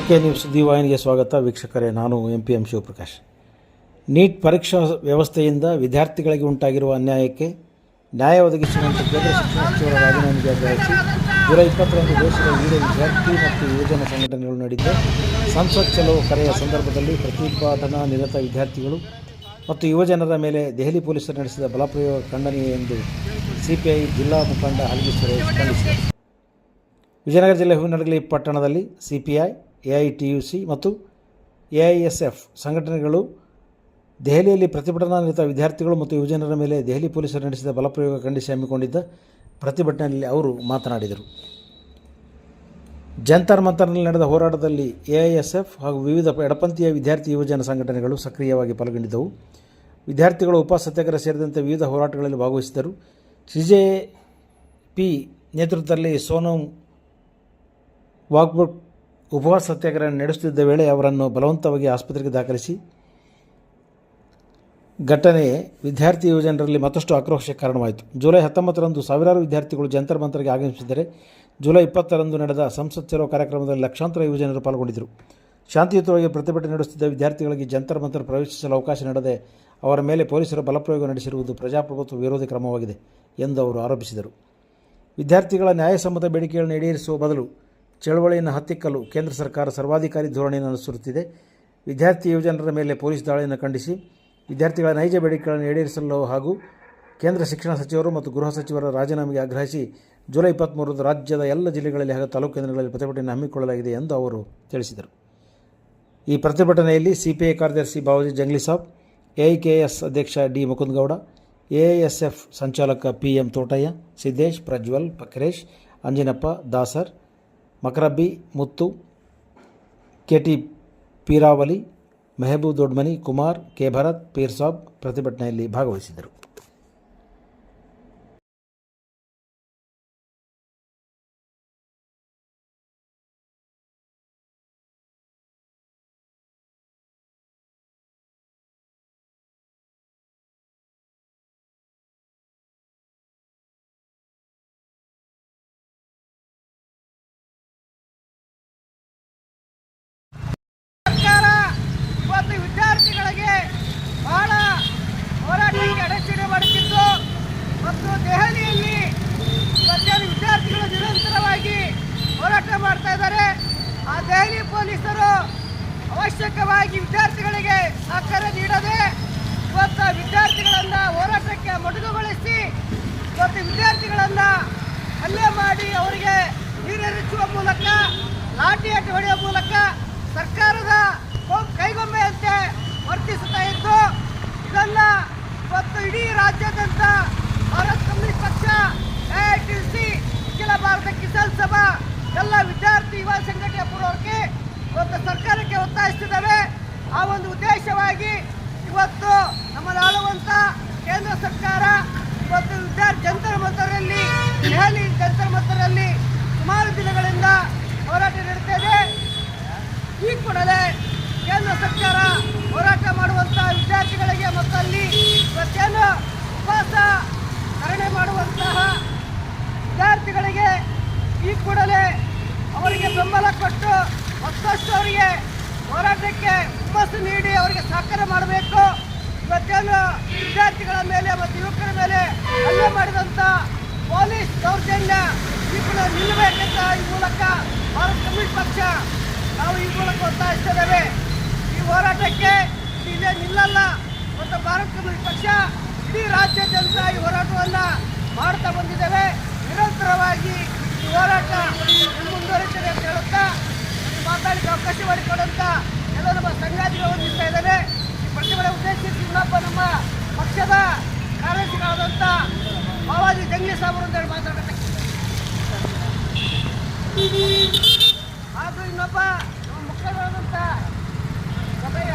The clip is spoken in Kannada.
UK ನ್ಯೂಸ್ ಸುದ್ದಿವಾಹಿನಿಗೆ ಸ್ವಾಗತ. ವೀಕ್ಷಕರೇ, ನಾನು MPM ಶಿವಪ್ರಕಾಶ್. ನೀಟ್ ಪರೀಕ್ಷಾ ವ್ಯವಸ್ಥೆಯಿಂದ ವಿದ್ಯಾರ್ಥಿಗಳಿಗೆ ಉಂಟಾಗಿರುವ ಅನ್ಯಾಯಕ್ಕೆ ನ್ಯಾಯ ಒದಗಿಸುವಂತೆ ಕೇಂದ್ರ ಶಿಕ್ಷಣ ಸಚಿವರ ರಾಜೀನಾಮೆಗೆ ಆಗ್ರಹಿಸಿ ಜುಲೈ 20ರಂದು ದೇಶದ ವಿವಿಧ ವಿದ್ಯಾರ್ಥಿ ಮತ್ತು ಯುವಜನ ಸಂಘಟನೆಗಳು ನಡೆದ ಸಂಸತ್ ಚಲೋ ಕರೆಯ ಸಂದರ್ಭದಲ್ಲಿ ಪ್ರತಿಭಟನಾ ನಿರತ ವಿದ್ಯಾರ್ಥಿಗಳು ಮತ್ತು ಯುವಜನರ ಮೇಲೆ ದೆಹಲಿ ಪೊಲೀಸರು ನಡೆಸಿದ ಬಲಪ್ರಯೋಗ ಖಂಡನೀಯ ಎಂದು CPI ಜಿಲ್ಲಾ ಮುಖಂಡ ಹಲಗಿ ಸುರೇಶ್ ಖಂಡಿಸಿದರು. ವಿಜಯನಗರ ಜಿಲ್ಲೆ ಹೂವಿನಡಗಲಿ ಪಟ್ಟಣದಲ್ಲಿ CPI, AITUC ಮತ್ತು AISF ಸಂಘಟನೆಗಳು ದೆಹಲಿಯಲ್ಲಿ ಪ್ರತಿಭಟನಾ ನಿರತ ವಿದ್ಯಾರ್ಥಿಗಳು ಮತ್ತು ಯುವಜನರ ಮೇಲೆ ದೆಹಲಿ ಪೊಲೀಸರು ನಡೆಸಿದ ಬಲಪ್ರಯೋಗ ಖಂಡಿಸಿ ಹಮ್ಮಿಕೊಂಡಿದ್ದ ಪ್ರತಿಭಟನೆಯಲ್ಲಿ ಅವರು ಮಾತನಾಡಿದರು. ಜಂತರ್ ಮಂತರ್ನಲ್ಲಿ ನಡೆದ ಹೋರಾಟದಲ್ಲಿ AISF ಹಾಗೂ ವಿವಿಧ ಎಡಪಂಥೀಯ ವಿದ್ಯಾರ್ಥಿ ಯುವಜನ ಸಂಘಟನೆಗಳು ಸಕ್ರಿಯವಾಗಿ ಪಾಲ್ಗೊಂಡಿದ್ದವು. ವಿದ್ಯಾರ್ಥಿಗಳು ಉಪವಾಸ ಸತ್ಯಾಗ್ರಹ ಸೇರಿದಂತೆ ವಿವಿಧ ಹೋರಾಟಗಳಲ್ಲಿ ಭಾಗವಹಿಸಿದರು. CJP ನೇತೃತ್ವದಲ್ಲಿ ಸೋನಮ್ ವಾಗ್ಬುಕ್ ಉಪವಾಸ ಸತ್ಯಾಗ್ರಹ ನಡೆಸುತ್ತಿದ್ದ ವೇಳೆ ಅವರನ್ನು ಬಲವಂತವಾಗಿ ಆಸ್ಪತ್ರೆಗೆ ದಾಖಲಿಸಿ ಘಟನೆ ವಿದ್ಯಾರ್ಥಿ ಯುವಜನರಲ್ಲಿ ಮತ್ತಷ್ಟು ಆಕ್ರೋಶಕ್ಕೆ ಕಾರಣವಾಯಿತು. ಜುಲೈ 19ರಂದು ಸಾವಿರಾರು ವಿದ್ಯಾರ್ಥಿಗಳು ಜಂತರ್ ಮಂತರ್ಗೆ ಆಗಮಿಸಿದರೆ ಜುಲೈ 20ರಂದು ನಡೆದ ಸಂಸತ್ ಚಲೋ ಕಾರ್ಯಕ್ರಮದಲ್ಲಿ ಲಕ್ಷಾಂತರ ಯುವಜನರು ಪಾಲ್ಗೊಂಡಿದ್ದರು. ಶಾಂತಿಯುತವಾಗಿ ಪ್ರತಿಭಟನೆ ನಡೆಸುತ್ತಿದ್ದ ವಿದ್ಯಾರ್ಥಿಗಳಿಗೆ ಜಂತರ್ ಮಂತರ್ ಪ್ರವೇಶಿಸಲು ಅವಕಾಶ ನೀಡದೆ ಅವರ ಮೇಲೆ ಪೊಲೀಸರು ಬಲಪ್ರಯೋಗ ನಡೆಸಿರುವುದು ಪ್ರಜಾಪ್ರಭುತ್ವ ವಿರೋಧಿ ಕ್ರಮವಾಗಿದೆ ಎಂದು ಅವರು ಆರೋಪಿಸಿದರು. ವಿದ್ಯಾರ್ಥಿಗಳ ನ್ಯಾಯಸಮ್ಮತ ಬೇಡಿಕೆಗಳನ್ನು ಈಡೇರಿಸುವ ಬದಲು ಚಳವಳಿಯನ್ನು ಹತ್ತಿಕ್ಕಲು ಕೇಂದ್ರ ಸರ್ಕಾರ ಸರ್ವಾಧಿಕಾರಿ ಧೋರಣೆಯನ್ನು ಅನುಸರಿಸುತ್ತಿದೆ. ವಿದ್ಯಾರ್ಥಿ ಯುವಜನರ ಮೇಲೆ ಪೊಲೀಸ್ ದಾಳಿಯನ್ನು ಖಂಡಿಸಿ ವಿದ್ಯಾರ್ಥಿಗಳ ನೈಜ ಬೇಡಿಕೆಗಳನ್ನು ಈಡೇರಿಸಲು ಹಾಗೂ ಕೇಂದ್ರ ಶಿಕ್ಷಣ ಸಚಿವರು ಮತ್ತು ಗೃಹ ಸಚಿವರ ರಾಜೀನಾಮೆಗೆ ಆಗ್ರಹಿಸಿ ಜುಲೈ 23ರಂದು ರಾಜ್ಯದ ಎಲ್ಲ ಜಿಲ್ಲೆಗಳಲ್ಲಿ ಹಾಗೂ ತಾಲೂಕು ಕೇಂದ್ರಗಳಲ್ಲಿ ಪ್ರತಿಭಟನೆ ಹಮ್ಮಿಕೊಳ್ಳಲಾಗಿದೆ ಎಂದು ಅವರು ತಿಳಿಸಿದರು. ಈ ಪ್ರತಿಭಟನೆಯಲ್ಲಿ CPI ಕಾರ್ಯದರ್ಶಿ ಬಾವಾಜಿ ಜಂಗ್ಲಿ ಸಾಬ್, AIKS ಅಧ್ಯಕ್ಷ D ಮುಕುಂದಗೌಡ, AISF ಸಂಚಾಲಕ PM Thotayya, Siddesh, Prajwal, Pakresh, Anjinappa, Dasar, Makarabbi, Muttu, KT Peeravali, Mehaboob Dodmani, Kumar, K Bharath, Peer Sab ಪ್ರತಿಭಟನೆಯಲ್ಲಿ ಭಾಗವಹಿಸಿದರು. ವಿದ್ಯಾರ್ಥಿಗಳಿಗೆ ಬಹಳ ಹೋರಾಟಕ್ಕೆ ಅಡಚಣೆ ಮಾಡುತ್ತಿದ್ದು ಮತ್ತು ದೆಹಲಿಯಲ್ಲಿ ವಿದ್ಯಾರ್ಥಿಗಳು ನಿರಂತರವಾಗಿ ಹೋರಾಟ ಮಾಡ್ತಾ ಇದ್ದಾರೆ. ಆ ದೆಹಲಿ ಪೊಲೀಸರು ಅವಶ್ಯಕವಾಗಿ ವಿದ್ಯಾರ್ಥಿಗಳಿಗೆ ಸಹಕಾರ ನೀಡದೆ ಇವತ್ತು ವಿದ್ಯಾರ್ಥಿಗಳನ್ನು ಹೋರಾಟಕ್ಕೆ ಮೊಟಕುಗೊಳಿಸಿ ಮತ್ತು ವಿದ್ಯಾರ್ಥಿಗಳನ್ನು ಹಲ್ಲೆ ಮಾಡಿ ಅವರಿಗೆ ನೀರೆರಚುವ ಮೂಲಕ ಲಾಠಿ ಅಡ್ಡಿ ಹೊಡೆಯುವ ಮೂಲಕ ಸರ್ಕಾರದ ಕೈಗೊಂಬೆಯಂತೆ ವರ್ತಿಸುತ್ತಾ ಇದ್ದು ಇದನ್ನ ಇವತ್ತು ಇಡೀ ರಾಜ್ಯಾದ್ಯಂತ ಭಾರತ ಕಮ್ಯುನಿಸ್ಟ್ ಪಕ್ಷ, AITUC, ಅಖಿಲ ಭಾರತ ಕಿಸಾನ್ ಸಭಾ ಎಲ್ಲ ವಿದ್ಯಾರ್ಥಿ ಯುವ ಸಂಘಟನೆಯ ಪೂರ್ವಕ್ಕೆ ಇವತ್ತು ಸರ್ಕಾರಕ್ಕೆ ಒತ್ತಾಯಿಸುತ್ತಿದ್ದಾವೆ. ಆ ಒಂದು ಉದ್ದೇಶವಾಗಿ ಇವತ್ತು ನಮ್ಮನ್ನು ಆಳುವಂಥ ಕೇಂದ್ರ ಸರ್ಕಾರ ಇವತ್ತು ಜಂತರ್ ಮಂತರಲ್ಲಿ ದೆಹಲಿ ಜಂತರ್ ಮಂತರಲ್ಲಿ ಸುಮಾರು ದಿನಗಳಿಂದ ಹೋರಾಟ ನಡೆಸ್ತಾ ಇದೆ. ಈ ಕೂಡಲೇ ಕೇಂದ್ರ ಸರ್ಕಾರ ಹೋರಾಟ ಮಾಡುವಂಥ ವಿದ್ಯಾರ್ಥಿಗಳಿಗೆ ಮತ್ತು ಅಲ್ಲಿ ಇವತ್ತೇನು ಉಪವಾಸ ಧರಣಿ ಮಾಡುವಂತಹ ವಿದ್ಯಾರ್ಥಿಗಳಿಗೆ ಈ ಕೂಡಲೇ ಅವರಿಗೆ ಬೆಂಬಲ ಕೊಟ್ಟು ಮತ್ತಷ್ಟು ಅವರಿಗೆ ಹೋರಾಟಕ್ಕೆ ಹುಮ್ಮಸ್ಸು ನೀಡಿ ಅವರಿಗೆ ಸಹಕಾರ ಮಾಡಬೇಕು. ಇವತ್ತೇನು ವಿದ್ಯಾರ್ಥಿಗಳ ಮೇಲೆ ಮತ್ತು ಯುವಕರ ಮೇಲೆ ಹಲ್ಲೆ ಮಾಡಿದಂಥ ಪೊಲೀಸ್ ದೌರ್ಜನ್ಯ ಈ ಕೂಡ ನಿಲ್ಲಬೇಕಂತ ಈ ಮೂಲಕ ಭಾರತ ಕಮ್ಯುನಿಸ್ಟ್ ಪಕ್ಷ ನಾವು ಈ ಮೂಲಕ ಒತ್ತಾಯಿಸಿದ್ದೇವೆ. ಈ ಹೋರಾಟಕ್ಕೆ ಇದೇ ನಿಲ್ಲಲ್ಲ ಮತ್ತು ಭಾರತ ಕಮ್ಯುನಿಸ್ಟ್ ಪಕ್ಷ ಇಡೀ ರಾಜ್ಯಾದ್ಯಂತ ಈ ಹೋರಾಟವನ್ನು ಮಾಡ್ತಾ ಬಂದಿದ್ದೇವೆ. ನಿರಂತರವಾಗಿ ಈ ಹೋರಾಟ ಮುಂದುವರಿತದೆ ಅಂತ ಹೇಳುತ್ತಾ ಮಾತಾಡಲಿಕ್ಕೆ ಅವಕಾಶ ಮಾಡಿಕೊಡುವಂಥ ಎಲ್ಲ ನಮ್ಮ ಸಂಗಾತಿಗಳು ಹೊಂದಿಸ್ತಾ ಇದ್ದೇವೆ. ಈ ಪ್ರತಿಭಟನೆ ಉದ್ದೇಶಿಸಿ ಇನ್ನೊಬ್ಬ ನಮ್ಮ ಪಕ್ಷದ ಕಾರ್ಯದರ್ಶಿಗಳಾದಂಥ ಬಾವಾಜಿ ಜಂಗ್ಲಿ ಸಾಬರು ಅಂತೇಳಿ ಮಾತಾಡಬೇಕು. ಹಾಗೂ ಇನ್ನೊಬ್ಬ ನಮ್ಮ ಮುಖ್ಯವಾದಂಥ ಸಭೆಯ